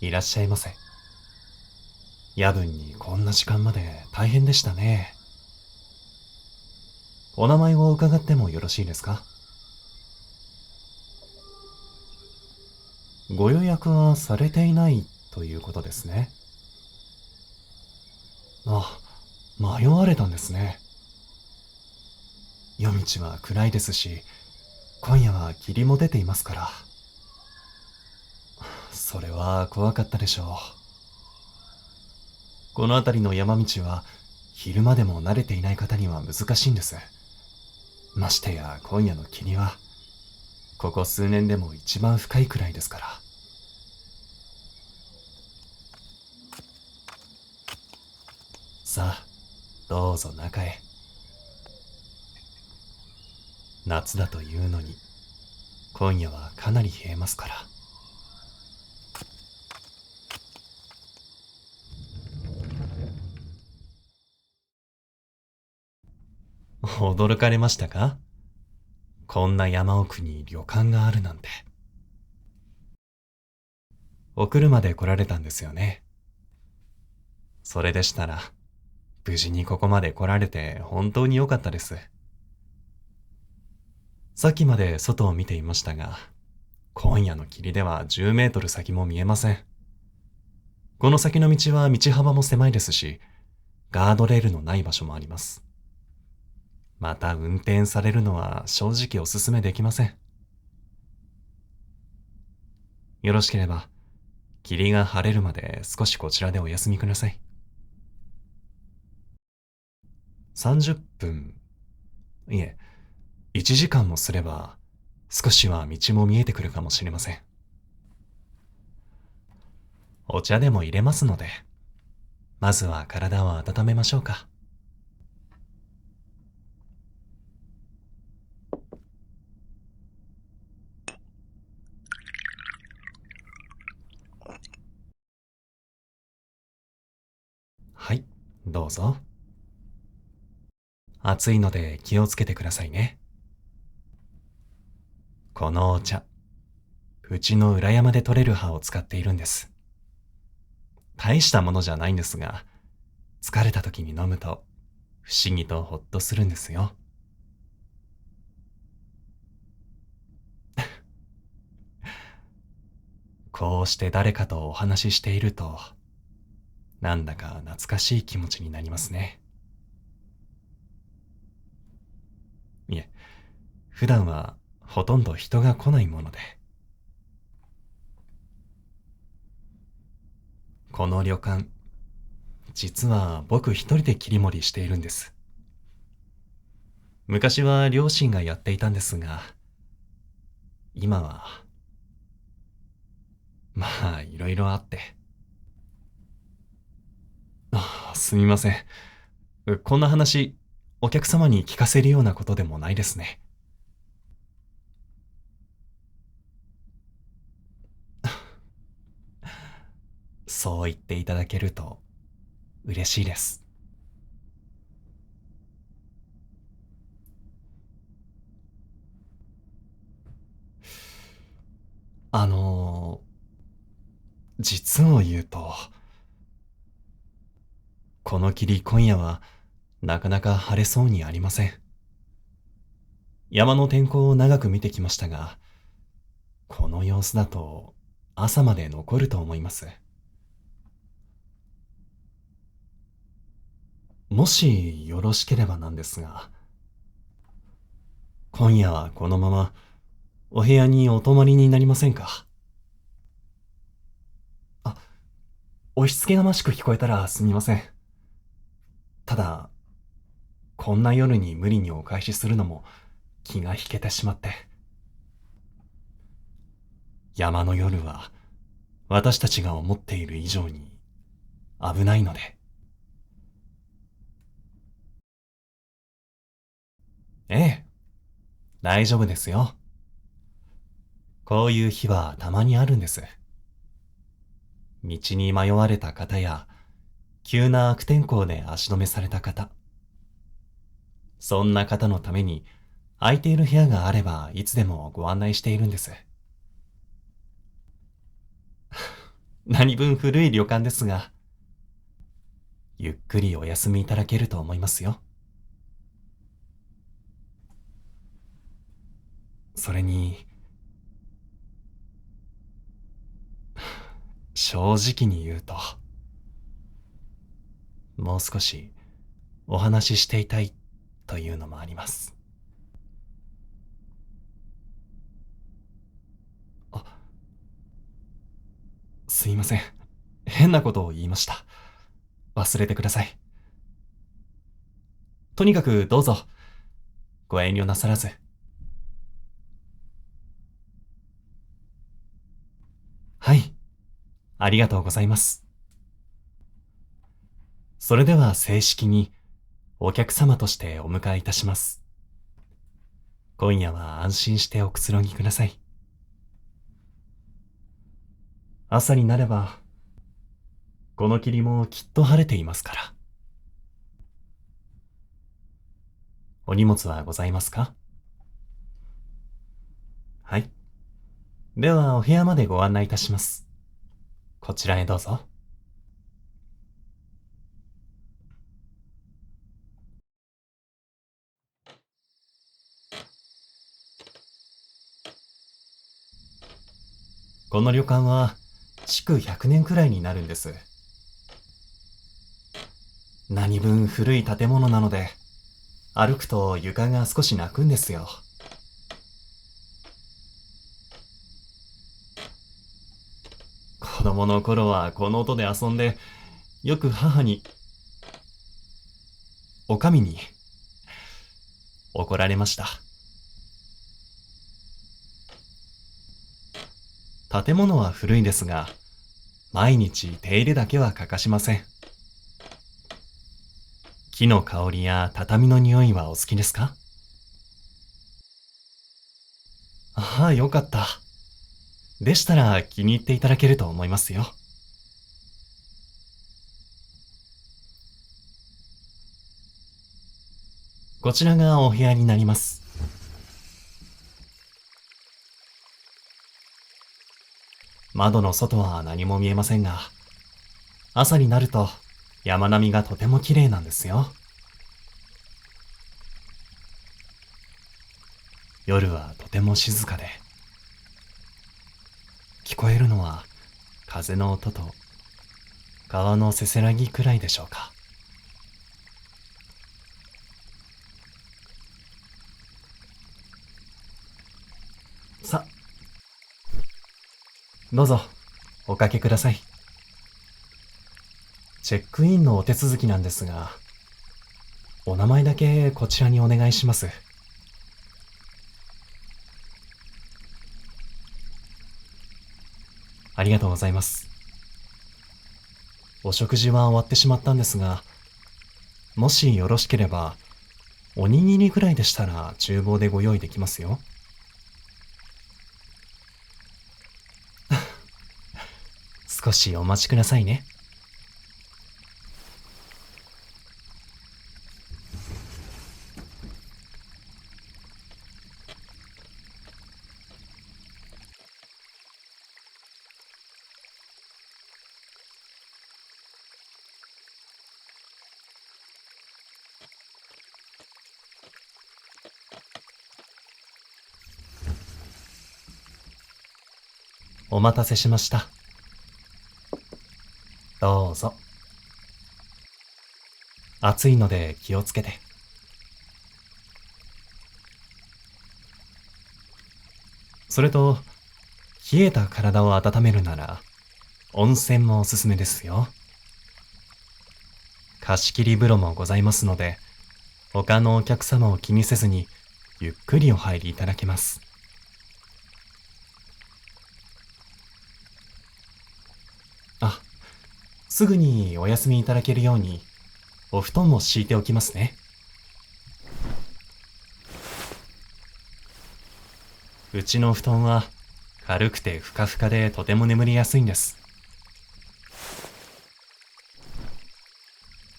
いらっしゃいませ。夜分にこんな時間まで大変でしたね。お名前を伺ってもよろしいですか？ご予約はされていないということですね。あ、迷われたんですね。夜道は暗いですし、今夜は霧も出ていますから。それは怖かったでしょう。この辺りの山道は、昼間でも慣れていない方には難しいんです。ましてや今夜の霧は、ここ数年でも一番深いくらいですから。さあ、どうぞ中へ。夏だというのに、今夜はかなり冷えますから。驚かれましたか？こんな山奥に旅館があるなんて。お車で来られたんですよね。それでしたら、無事にここまで来られて本当に良かったです。さっきまで外を見ていましたが、今夜の霧では10メートル先も見えません。この先の道は道幅も狭いですし、ガードレールのない場所もあります。また運転されるのは正直お勧めできません。よろしければ、霧が晴れるまで少しこちらでお休みください。30分、いえ、1時間もすれば、少しは道も見えてくるかもしれません。お茶でも入れますので、まずは体を温めましょうか。はい、どうぞ。暑いので気をつけてくださいね。このお茶、うちの裏山で採れる葉を使っているんです。大したものじゃないんですが、疲れた時に飲むと、不思議とほっとするんですよ。こうして誰かとお話ししていると、なんだか懐かしい気持ちになりますね。いえ、普段はほとんど人が来ないもので、この旅館、実は僕一人で切り盛りしているんです。昔は両親がやっていたんですが、今は、まあ、いろいろあって。すみません。こんな話、お客様に聞かせるようなことでもないですね。そう言っていただけると嬉しいです。あの実を言うと、この霧今夜はなかなか晴れそうにありません。山の天候を長く見てきましたが、この様子だと朝まで残ると思います。もしよろしければなんですが、今夜はこのままお部屋にお泊まりになりませんか？あ、押し付けがましく聞こえたらすみません。ただ、こんな夜に無理にお返しするのも気が引けてしまって。山の夜は私たちが思っている以上に危ないので。ええ、大丈夫ですよ。こういう日はたまにあるんです。道に迷われた方や、急な悪天候で足止めされた方。そんな方のために、空いている部屋があればいつでもご案内しているんです。何分古い旅館ですが、ゆっくりお休みいただけると思いますよ。それに、正直に言うと、もう少しお話ししていたいというのもあります。あ、すいません。変なことを言いました。忘れてください。とにかくどうぞ、ご遠慮なさらず。はい、ありがとうございます。それでは正式にお客様としてお迎えいたします。今夜は安心しておくつろぎください。朝になれば、この霧もきっと晴れていますから。お荷物はございますか？はい。ではお部屋までご案内いたします。こちらへどうぞ。この旅館は、築100年くらいになるんです。何分古い建物なので、歩くと床が少し泣くんですよ。子供の頃はこの音で遊んで、よく母に、おかみに怒られました。建物は古いですが、毎日手入れだけは欠かしません。木の香りや畳の匂いはお好きですか？ああ、よかった。でしたら気に入っていただけると思いますよ。こちらがお部屋になります。窓の外は何も見えませんが、朝になると山並みがとても綺麗なんですよ。夜はとても静かで、聞こえるのは風の音と川のせせらぎくらいでしょうか。さ、どうぞおかけください。チェックインのお手続きなんですが、お名前だけこちらにお願いします。ありがとうございます。お食事は終わってしまったんですが、もしよろしければ、おにぎりくらいでしたら厨房でご用意できますよ。少しお待ちくださいね。お待たせしました。どうぞ。暑いので気をつけて。それと、冷えた体を温めるなら、温泉もおすすめですよ。貸し切り風呂もございますので、他のお客様を気にせずに、ゆっくりお入りいただけます。あ、すぐにお休みいただけるように、お布団も敷いておきますね。うちの布団は、軽くてふかふかでとても眠りやすいんです。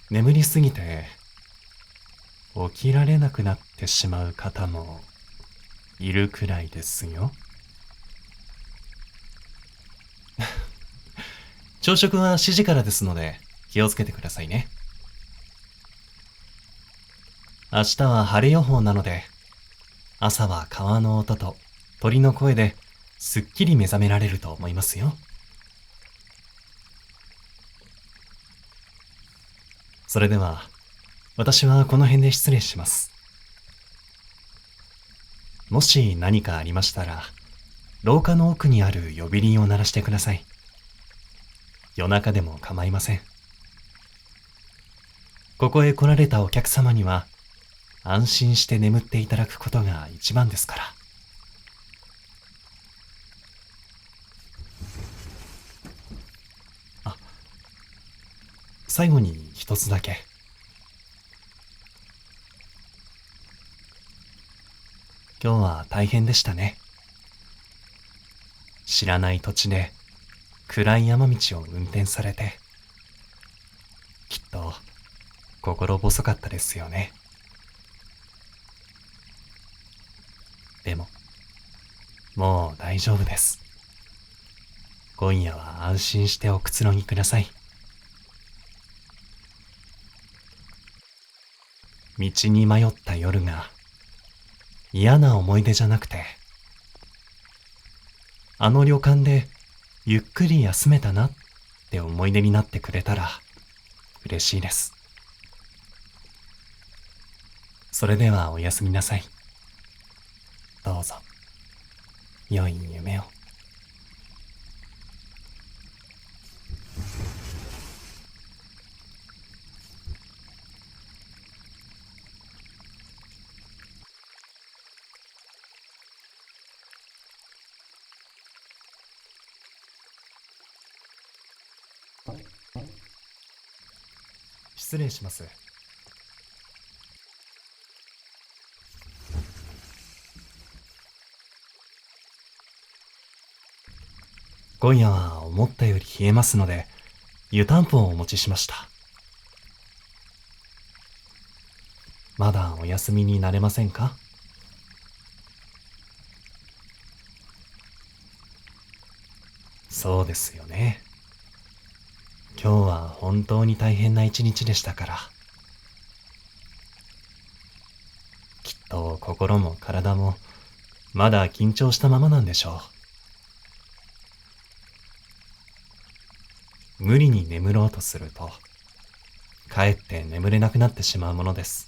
眠りすぎて、起きられなくなってしまう方も、いるくらいですよ。朝食は7時からですので気をつけてくださいね。明日は晴れ予報なので、朝は川の音と鳥の声ですっきり目覚められると思いますよ。それでは、私はこの辺で失礼します。もし何かありましたら、廊下の奥にある呼び鈴を鳴らしてください。夜中でも構いません。ここへ来られたお客様には、安心して眠っていただくことが一番ですから。あ、最後に一つだけ。今日は大変でしたね。知らない土地で暗い山道を運転されて、きっと心細かったですよね。でも、もう大丈夫です。今夜は安心しておくつろぎください。道に迷った夜が嫌な思い出じゃなくて、あの旅館でゆっくり休めたなって思い出になってくれたら嬉しいです。それではおやすみなさい。どうぞ、良い夢を。失礼します。今夜は思ったより冷えますので、湯たんぽをお持ちしました。まだお休みになれませんか？そうですよね。今日は本当に大変な一日でしたから、きっと心も体もまだ緊張したままなんでしょう。無理に眠ろうとすると、かえって眠れなくなってしまうものです。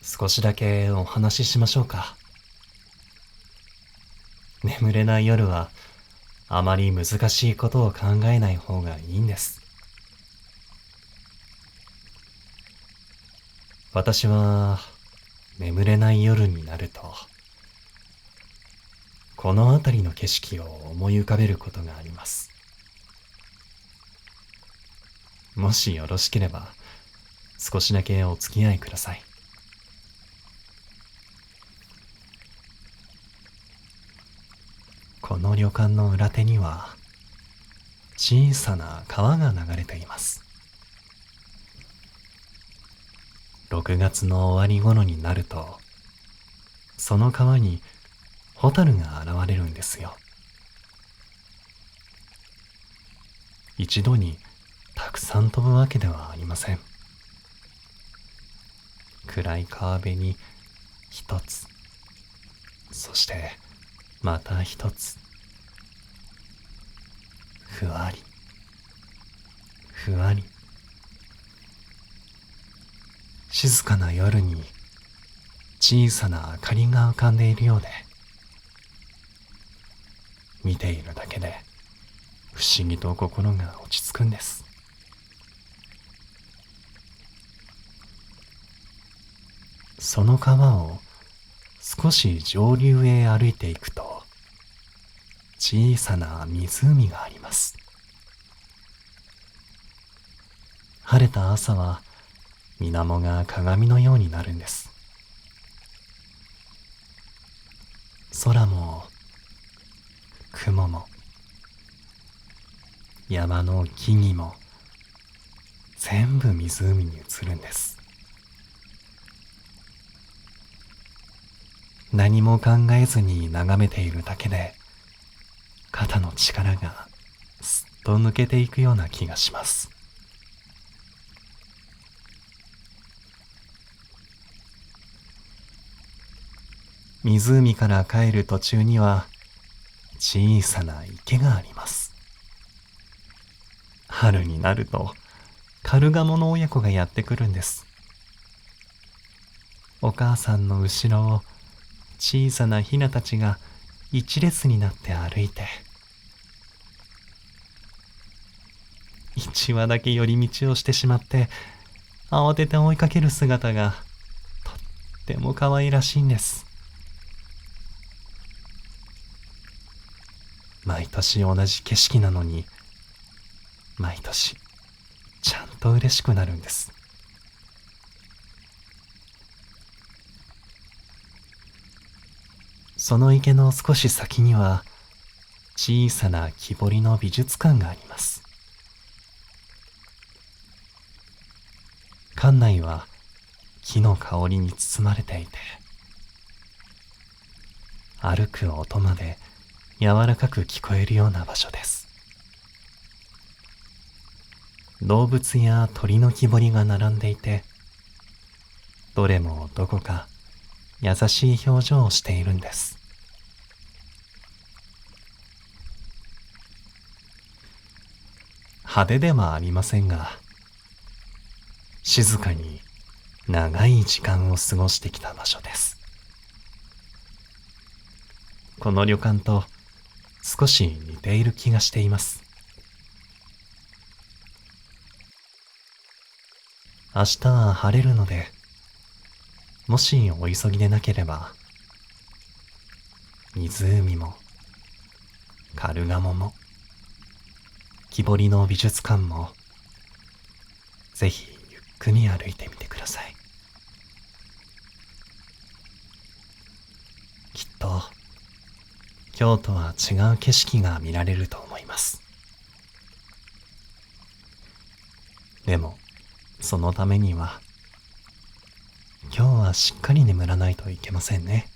少しだけお話ししましょうか。眠れない夜はあまり難しいことを考えない方がいいんです。私は眠れない夜になると、この辺りの景色を思い浮かべることがあります。もしよろしければ少しだけお付き合いください。この旅館の裏手には小さな川が流れています。6月の終わり頃になると、その川にホタルが現れるんですよ。一度にたくさん飛ぶわけではありません。暗い川辺に一つ、そしてまた一つ、ふわりふわり、静かな夜に小さな明かりが浮かんでいるようで、見ているだけで不思議と心が落ち着くんです。その川を少し上流へ歩いていくと、小さな湖があります。晴れた朝は水面が鏡のようになるんです。空も雲も山の木々も全部湖に映るんです。何も考えずに眺めているだけで肩の力がすっと抜けていくような気がします。湖から帰る途中には小さな池があります。春になるとカルガモの親子がやってくるんです。お母さんの後ろを小さなヒナたちが一列になって歩いて、一羽だけ寄り道をしてしまって慌てて追いかける姿がとっても可愛らしいんです。毎年同じ景色なのに、毎年ちゃんと嬉しくなるんです。その池の少し先には小さな木彫りの美術館があります。館内は木の香りに包まれていて、歩く音まで柔らかく聞こえるような場所です。動物や鳥の木彫りが並んでいて、どれもどこか優しい表情をしているんです。派手ではありませんが、静かに長い時間を過ごしてきた場所です。この旅館と少し似ている気がしています。明日は晴れるので、もしお急ぎでなければ、湖もカルガモも木彫りの美術館もぜひゆっくり歩いてみてください。きっと今日とは違う景色が見られると思います。でもそのためには今日はしっかり眠らないといけませんね。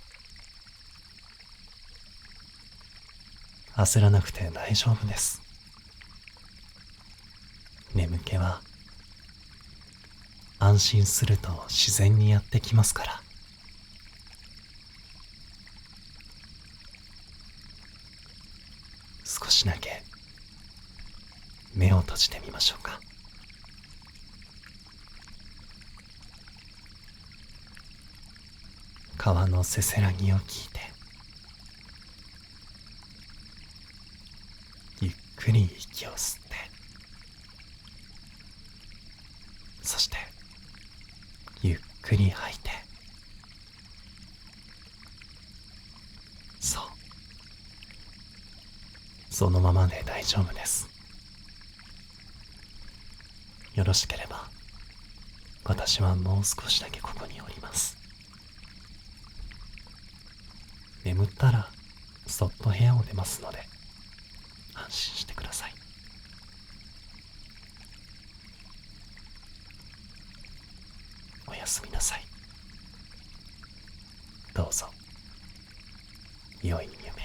焦らなくて大丈夫です。眠気は安心すると自然にやってきますから。少しだけ目を閉じてみましょうか。川のせせらぎを聞いて、ゆっくり息を吸って、そしてゆっくり吐いて、そう、そのままで大丈夫です。よろしければ私はもう少しだけここにおります。眠ったらそっと部屋を出ますので安心してください。おやすみなさい。どうぞ良い夢を。